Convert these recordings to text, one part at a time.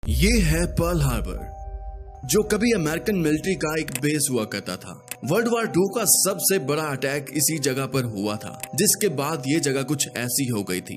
ये है Pearl Harbor, जो कभी अमेरिकन मिलिट्री का एक बेस हुआ करता था। वर्ल्ड वार 2 का सबसे बड़ा अटैक इसी जगह पर हुआ था, जिसके बाद ये जगह कुछ ऐसी हो गई थी।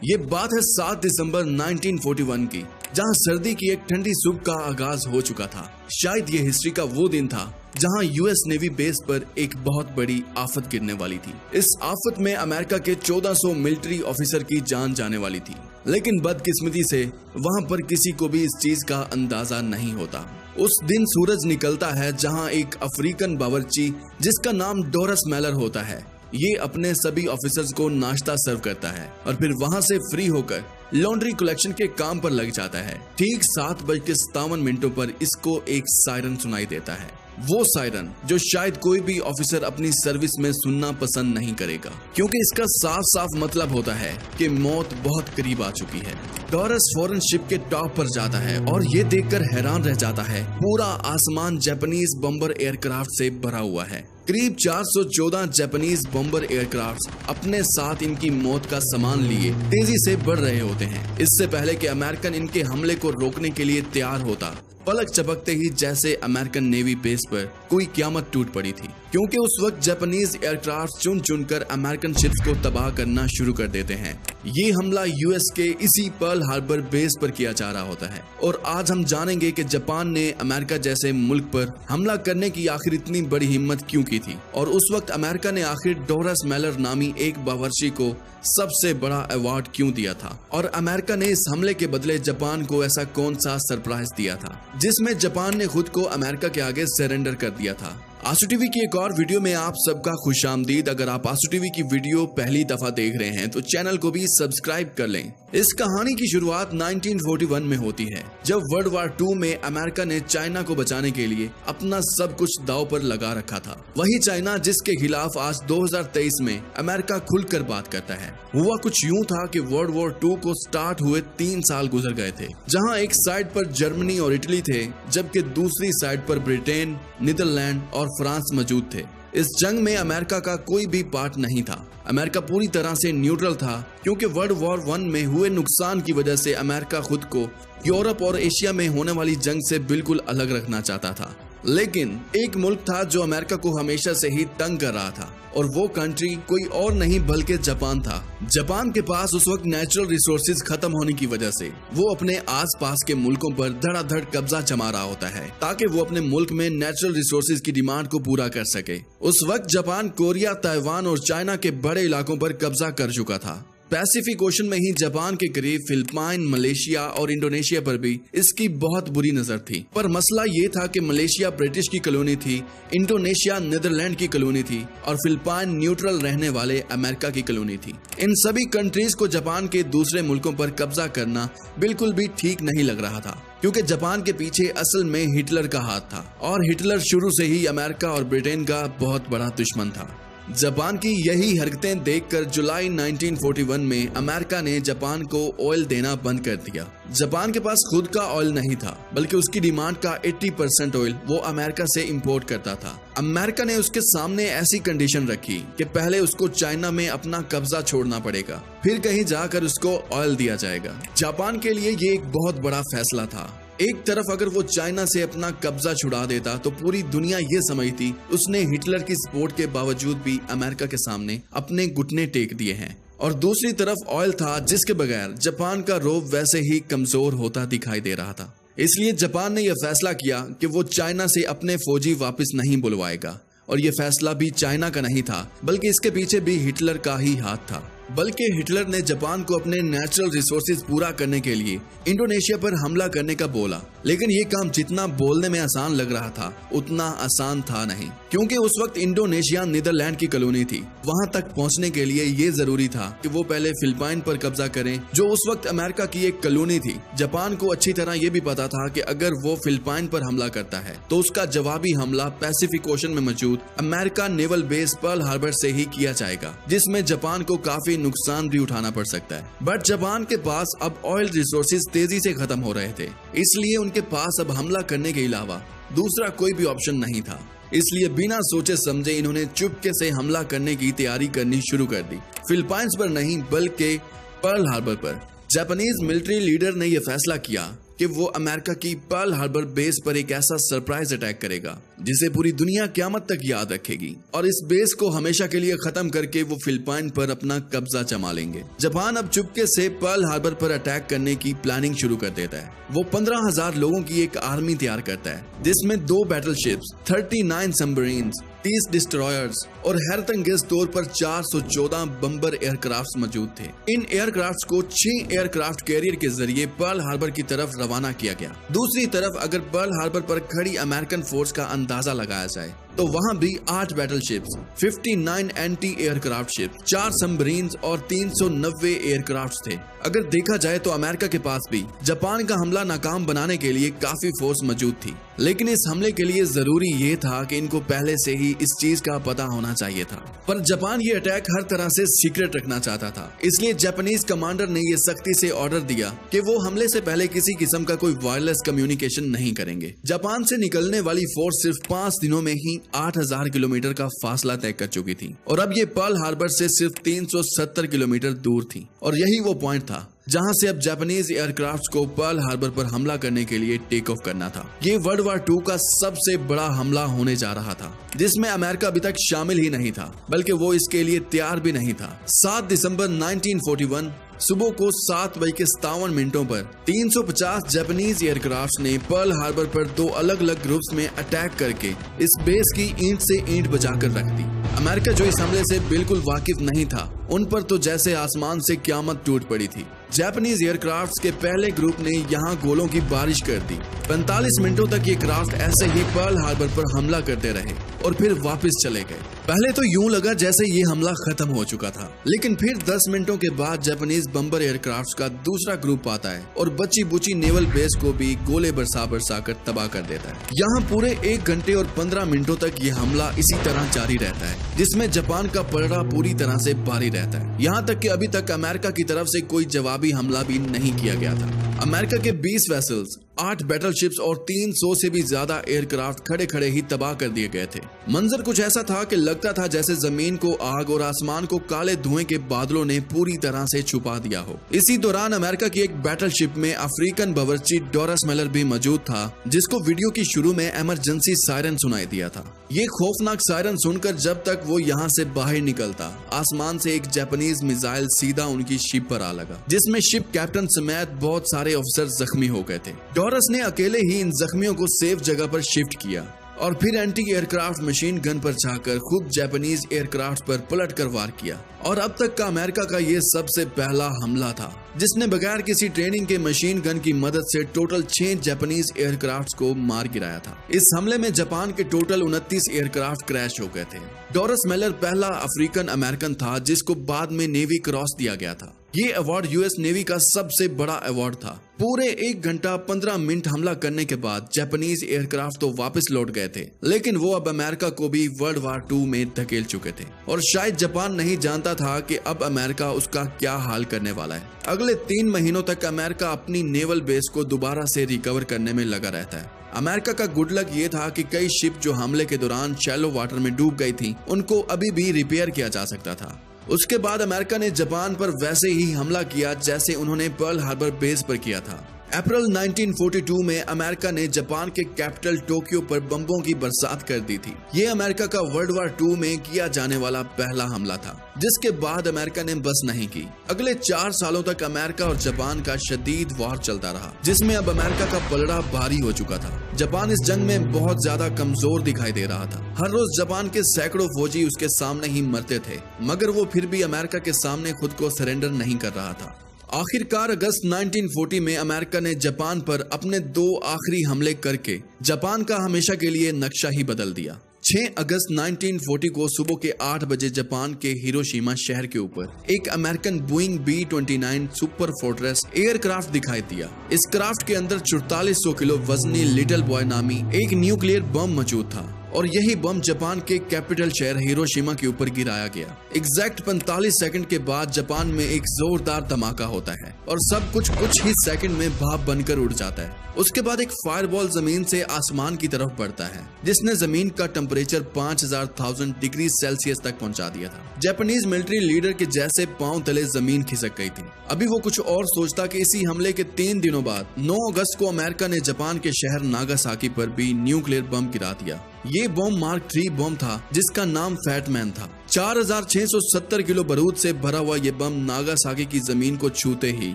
ये बात है 7 दिसंबर 1941 की, जहां सर्दी की एक ठंडी सुबह का आगाज हो चुका था। शायद ये हिस्ट्री का वो दिन था जहां यूएस नेवी बेस पर एक बहुत बड़ी आफत गिरने वाली थी। इस आफत में अमेरिका के 1400 मिलिट्री ऑफिसर की जान जाने वाली थी, लेकिन बदकिस्मती से वहां पर किसी को भी इस चीज का अंदाजा नहीं होता। उस दिन सूरज निकलता है जहां एक अफ्रीकन बावर्ची, जिसका नाम डोरस मेलर होता है, ये अपने सभी ऑफिसर्स को नाश्ता सर्व करता है और फिर वहां से फ्री होकर लॉन्ड्री कलेक्शन के काम पर लग जाता है। ठीक 7:57 पर इसको एक सायरन सुनाई देता है। वो सायरन जो शायद कोई भी ऑफिसर अपनी सर्विस में सुनना पसंद नहीं करेगा, क्योंकि इसका साफ साफ मतलब होता है कि मौत बहुत करीब आ चुकी है। डोरस फौरन शिप के टॉप पर जाता है और ये देखकर हैरान रह जाता है, पूरा आसमान जापानीज बम्बर एयरक्राफ्ट से भरा हुआ है। करीब 414 जापानीज बम्बर एयरक्राफ्ट अपने साथ इनकी मौत का सामान लिए तेजी से बढ़ रहे होते हैं। इससे पहले कि अमेरिकन इनके हमले को रोकने के लिए तैयार होता, पलक चपकते ही जैसे अमेरिकन नेवी बेस पर कोई क़यामत टूट पड़ी थी, क्योंकि उस वक्त जापानीज एयरक्राफ्ट चुन चुनकर अमेरिकन शिप्स को तबाह करना शुरू कर देते हैं। ये हमला यूएस के इसी पर्ल हार्बर बेस पर किया जा रहा होता है और आज हम जानेंगे कि जापान ने अमेरिका जैसे मुल्क पर हमला करने की आखिर इतनी बड़ी हिम्मत क्यों की थी, और उस वक्त अमेरिका ने आखिर डोरस मेलर नामी एक बावर्ची को सबसे बड़ा अवार्ड क्यों दिया था, और अमेरिका ने इस हमले के बदले जापान को ऐसा कौन सा सरप्राइज दिया था जिसमें जापान ने खुद को अमेरिका के आगे सरेंडर कर दिया था। आंसू टीवी की एक और वीडियो में आप सबका खुशामदीद। अगर आप आंसू टीवी की वीडियो पहली दफा देख रहे हैं तो चैनल को भी सब्सक्राइब कर लें। इस कहानी की शुरुआत 1941 में होती है, जब वर्ल्ड वार 2 में अमेरिका ने चाइना को बचाने के लिए अपना सब कुछ दांव पर लगा रखा था। वही चाइना जिसके खिलाफ आज 2023 में अमेरिका खुलकर बात करता है। हुआ कुछ यूं था कि वर्ल्ड वॉर 2 को स्टार्ट हुए 3 साल गुजर गए थे, जहां एक साइड पर जर्मनी और इटली थे, जबकि दूसरी साइड पर ब्रिटेन, नीदरलैंड और फ्रांस मौजूद थे। इस जंग में अमेरिका का कोई भी पार्ट नहीं था। अमेरिका पूरी तरह से न्यूट्रल था, क्योंकि वर्ल्ड वॉर 1 में हुए नुकसान की वजह से अमेरिका खुद को यूरोप और एशिया में होने वाली जंग से बिल्कुल अलग रखना चाहता था। लेकिन एक मुल्क था जो अमेरिका को हमेशा से ही तंग कर रहा था, और वो कंट्री कोई और नहीं बल्कि जापान था। जापान के पास उस वक्त नेचुरल रिसोर्सेज खत्म होने की वजह से वो अपने आसपास के मुल्कों पर धड़ाधड़ कब्जा जमा रहा होता है, ताकि वो अपने मुल्क में नेचुरल रिसोर्सेज की डिमांड को पूरा कर सके। उस वक्त जापान कोरिया, ताइवान और चाइना के बड़े इलाकों पर कब्जा कर चुका था। पैसिफिक ओशन में ही जापान के करीब फिलिपाइन, मलेशिया और इंडोनेशिया पर भी इसकी बहुत बुरी नजर थी। पर मसला ये था कि मलेशिया ब्रिटिश की कॉलोनी थी, इंडोनेशिया नीदरलैंड की कॉलोनी थी और फिलिपाइन न्यूट्रल रहने वाले अमेरिका की कॉलोनी थी। इन सभी कंट्रीज को जापान के दूसरे मुल्कों पर कब्जा करना बिल्कुल भी ठीक नहीं लग रहा था, क्योंकि जापान के पीछे असल में हिटलर का हाथ था, और हिटलर शुरू से ही अमेरिका और ब्रिटेन का बहुत बड़ा दुश्मन था। जापान की यही हरकतें देखकर जुलाई 1941 में अमेरिका ने जापान को ऑयल देना बंद कर दिया। जापान के पास खुद का ऑयल नहीं था, बल्कि उसकी डिमांड का 80% ऑयल वो अमेरिका से इंपोर्ट करता था। अमेरिका ने उसके सामने ऐसी कंडीशन रखी कि पहले उसको चाइना में अपना कब्जा छोड़ना पड़ेगा, फिर कहीं जाकर उसको ऑयल दिया जाएगा। जापान के लिए ये एक बहुत बड़ा फैसला था। एक तरफ अगर वो चाइना से अपना कब्जा छुड़ा देता तो पूरी दुनिया ये समझती उसने हिटलर की सपोर्ट के बावजूद भी अमेरिका के सामने अपने घुटने टेक दिए हैं, और दूसरी तरफ ऑयल था जिसके बगैर जापान का रोब वैसे ही कमजोर होता दिखाई दे रहा था। इसलिए जापान ने यह फैसला किया कि वो चाइना से अपने फौजी वापस नहीं बुलवाएगा, और ये फैसला भी चाइना का नहीं था, बल्कि इसके पीछे भी हिटलर का ही हाथ था। बल्कि हिटलर ने जापान को अपने नेचुरल रिसोर्सेज पूरा करने के लिए इंडोनेशिया पर हमला करने का बोला, लेकिन ये काम जितना बोलने में आसान लग रहा था उतना आसान था नहीं, क्योंकि उस वक्त इंडोनेशिया नीदरलैंड की कॉलोनी थी। वहां तक पहुंचने के लिए ये जरूरी था कि वो पहले फिलिपाइन पर कब्जा करें, जो उस वक्त अमेरिका की एक कॉलोनी थी। जापान को अच्छी तरह ये भी पता था कि अगर वो फिलिपाइन पर हमला करता है तो उसका जवाबी हमला पैसिफिक ओशन में मौजूद America naval base Pearl Harbor से ही किया जाएगा, जिसमें जापान को काफी नुकसान भी उठाना पड़ सकता है। बट जापान के पास अब ऑयल रिसोर्सेज तेजी से खत्म हो रहे थे, इसलिए उनके पास अब हमला करने के अलावा दूसरा कोई भी ऑप्शन नहीं था। इसलिए बिना सोचे समझे इन्होंने चुपके से हमला करने की तैयारी करनी शुरू कर दी। फिलिपाइंस पर नहीं बल्कि पर्ल हार्बर पर। जापानीज मिलिट्री लीडर ने यह फैसला किया कि वो अमेरिका की पर्ल हार्बर बेस पर एक ऐसा सरप्राइज अटैक करेगा जिसे पूरी दुनिया क़यामत तक याद रखेगी, और इस बेस को हमेशा के लिए खत्म करके वो फिलिपाइन पर अपना कब्जा जमा लेंगे। जापान अब चुपके से पर्ल हार्बर पर अटैक करने की प्लानिंग शुरू कर देता है। वो 15,000 लोगों की एक आर्मी तैयार करता है जिसमें 2 बैटलशिप्स, 39 सबमरीन्स, 30 डिस्ट्रॉयर्स और हैरतअंगेज तौर पर 414 बम्बर एयरक्राफ्ट मौजूद थे। इन एयरक्राफ्ट को 6 एयरक्राफ्ट कैरियर के जरिए पर्ल हार्बर की तरफ रवाना किया गया। दूसरी तरफ अगर पर्ल हार्बर पर खड़ी अमेरिकन फोर्स का अंदाजा लगाया जाए तो वहां भी 8 बैटलशिप्स, 59 एंटी एयरक्राफ्ट शिप्स, 4 सबमरीन्स और 390 एयरक्राफ्ट थे। अगर देखा जाए तो अमेरिका के पास भी जापान का हमला नाकाम बनाने के लिए काफी फोर्स मौजूद थी, लेकिन इस हमले के लिए जरूरी ये था कि इनको पहले से ही इस चीज का पता होना चाहिए था। पर जापान ये अटैक हर तरह से सीक्रेट रखना चाहता था, इसलिए जापानीज कमांडर ने ये सख्ती से ऑर्डर दिया कि वो हमले से पहले किसी किस्म का कोई वायरलेस कम्युनिकेशन नहीं करेंगे। जापान से निकलने वाली फोर्स सिर्फ 5 दिनों में ही 8,000 किलोमीटर का फासला तय कर चुकी थी, और अब ये पर्ल हार्बर से सिर्फ 370 किलोमीटर दूर थी। और यही वो पॉइंट था जहां से अब जापानीज एयरक्राफ्ट को पर्ल हार्बर पर हमला करने के लिए टेक ऑफ करना था। ये वर्ल्ड वार 2 का सबसे बड़ा हमला होने जा रहा था, जिसमें अमेरिका अभी तक शामिल ही नहीं था, बल्कि वो इसके लिए तैयार भी नहीं था। 7 दिसंबर 1941 सुबह को 7:57 पर 350 जापानीज एयरक्राफ्ट ने पर्ल हार्बर पर 2 अलग अलग ग्रुप्स में अटैक करके इस बेस की ईंट से ईंट बजाकर रख दी। अमेरिका जो इस हमले से बिल्कुल वाकिफ नहीं था, उन पर तो जैसे आसमान से क़यामत टूट पड़ी थी। जापानीज एयरक्राफ्ट के पहले ग्रुप ने यहाँ गोलों की बारिश कर दी। 45 मिनटों तक ये क्राफ्ट ऐसे ही पर्ल हार्बर पर हमला करते रहे और फिर वापस चले गए। पहले तो यूं लगा जैसे ये हमला खत्म हो चुका था, लेकिन फिर 10 मिनटों के बाद जापानीज बम्बर एयरक्राफ्ट का दूसरा ग्रुप आता है और बची बुची नेवल बेस को भी गोले बरसा कर तबाह कर देता है। यहाँ पूरे 1 घंटे और 15 मिनटों तक ये हमला इसी तरह जारी रहता है, जिसमें जापान का पलड़ा पूरी तरह से भारी रहता है। यहाँ तक कि अभी तक अमेरिका की तरफ से कोई जवाबी हमला भी नहीं किया गया था। अमेरिका के 20 वेसल्स, 8 बैटलशिप्स और 300 से भी ज्यादा एयरक्राफ्ट खड़े खड़े ही तबाह कर दिए गए थे। मंजर कुछ ऐसा था कि लगता था जैसे जमीन को आग और आसमान को काले धुएं के बादलों ने पूरी तरह से छुपा दिया हो। इसी दौरान अमेरिका की एक बैटलशिप में अफ्रीकन बावर्ची डॉरस मेलर भी मौजूद था, जिसको वीडियो की शुरू में इमरजेंसी सायरन सुनाई दिया था। ये खौफनाक सायरन सुनकर जब तक वो यहाँ से बाहर निकलता, आसमान से एक जापानीज मिसाइल सीधा उनकी शिप पर आ लगा, जिसमें शिप कैप्टन समेत बहुत सारे अफसर जख्मी हो गए थे। डॉरस ने अकेले ही इन जख्मियों को सेफ जगह पर शिफ्ट किया और फिर एंटी एयरक्राफ्ट मशीन गन पर जाकर खुद जापानीज एयरक्राफ्ट पर पलट कर वार किया। और अब तक का अमेरिका का ये सबसे पहला हमला था जिसने बगैर किसी ट्रेनिंग के मशीन गन की मदद से टोटल 6 जापानीज एयरक्राफ्ट को मार गिराया था। इस हमले में जापान के टोटल 29 एयरक्राफ्ट क्रैश हो गए थे। डॉरस मेलर पहला अफ्रीकन अमेरिकन था जिसको बाद में नेवी क्रॉस दिया गया था। ये अवार्ड यूएस नेवी का सबसे बड़ा अवार्ड था। पूरे 1 घंटा 15 मिनट हमला करने के बाद जापानीज एयरक्राफ्ट तो वापस लौट गए थे, लेकिन वो अब अमेरिका को भी वर्ल्ड वार 2 में धकेल चुके थे और शायद जापान नहीं जानता था कि अब अमेरिका उसका क्या हाल करने वाला है। अगले 3 महीनों तक अमेरिका अपनी नेवल बेस को दोबारा से रिकवर करने में लगा रहता है। अमेरिका का गुड लक ये था कि कई शिप जो हमले के दौरान शैलो वाटर में डूब गई थी, उनको अभी भी रिपेयर किया जा सकता था। उसके बाद अमेरिका ने जापान पर वैसे ही हमला किया जैसे उन्होंने पर्ल हार्बर बेस पर किया था। अप्रैल 1942 में अमेरिका ने जापान के कैपिटल टोक्यो पर बम्बों की बरसात कर दी थी। ये अमेरिका का वर्ल्ड वार 2 में किया जाने वाला पहला हमला था, जिसके बाद अमेरिका ने बस नहीं की। अगले 4 सालों तक अमेरिका और जापान का शदीद वार चलता रहा, जिसमें अब अमेरिका का पलड़ा भारी हो चुका था। जापान इस जंग में बहुत ज्यादा कमजोर दिखाई दे रहा था। हर रोज जापान के सैकड़ों फौजी उसके सामने ही मरते थे, मगर वो फिर भी अमेरिका के सामने खुद को सरेंडर नहीं कर रहा था। आखिरकार अगस्त 1940 में अमेरिका ने जापान पर अपने 2 आखिरी हमले करके जापान का हमेशा के लिए नक्शा ही बदल दिया। 6 अगस्त 1940 को सुबह के 8 बजे जापान के हिरोशिमा शहर के ऊपर एक American Boeing B-29 super fortress aircraft दिखाई दिया। इस क्राफ्ट के अंदर 4400 किलो वजनी लिटिल बॉय नामी एक न्यूक्लियर बम मौजूद था और यही बम जापान के कैपिटल शहर हिरोशिमा के ऊपर गिराया गया। एग्जैक्ट 45 सेकंड के बाद जापान में एक जोरदार धमाका होता है और सब कुछ ही सेकंड में भाप बनकर उड़ जाता है। उसके बाद एक फायरबॉल जमीन से आसमान की तरफ बढ़ता है जिसने जमीन का टेम्परेचर 5000 डिग्री सेल्सियस तक पहुंचा दिया था। जापानीज मिलिट्री लीडर के जैसे पांव तले जमीन खिसक गई थी। अभी वो कुछ और सोचता कि इसी हमले के 3 दिनों बाद 9 अगस्त को अमेरिका ने जापान के शहर नागासाकी पर भी न्यूक्लियर बम गिरा दिया। ये बम मार्क 3 बम था जिसका नाम फैटमैन था। 4670 किलो बारूद से भरा हुआ ये बम नागासाकी की जमीन को छूते ही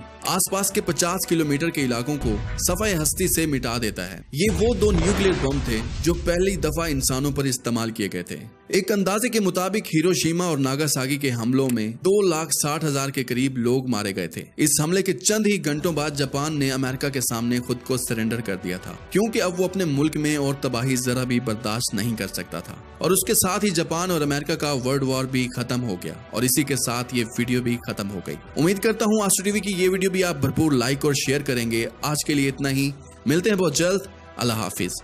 आसपास के 50 किलोमीटर के इलाकों को सफाई हस्ती से मिटा देता है। ये वो 2 न्यूक्लियर बम थे जो पहली दफा इंसानों पर इस्तेमाल किए गए थे। एक अंदाजे के मुताबिक हिरोशिमा और नागासाकी के हमलों में 2,60,000 के करीब लोग मारे गए थे। इस हमले के चंद ही घंटों बाद जापान ने अमेरिका के सामने खुद को सरेंडर कर दिया था क्योंकि अब वो अपने मुल्क में और तबाही जरा भी बर्दाश्त नहीं कर सकता था। और उसके साथ ही जापान और अमेरिका का वर्ल्ड वॉर भी खत्म हो गया और इसी के साथ ये वीडियो भी खत्म हो गई। उम्मीद करता हूँ आस्ट्रो टीवी की ये वीडियो भी आप भरपूर लाइक और शेयर करेंगे। आज के लिए इतना ही, मिलते हैं बहुत जल्द। अल्लाह हाफिज।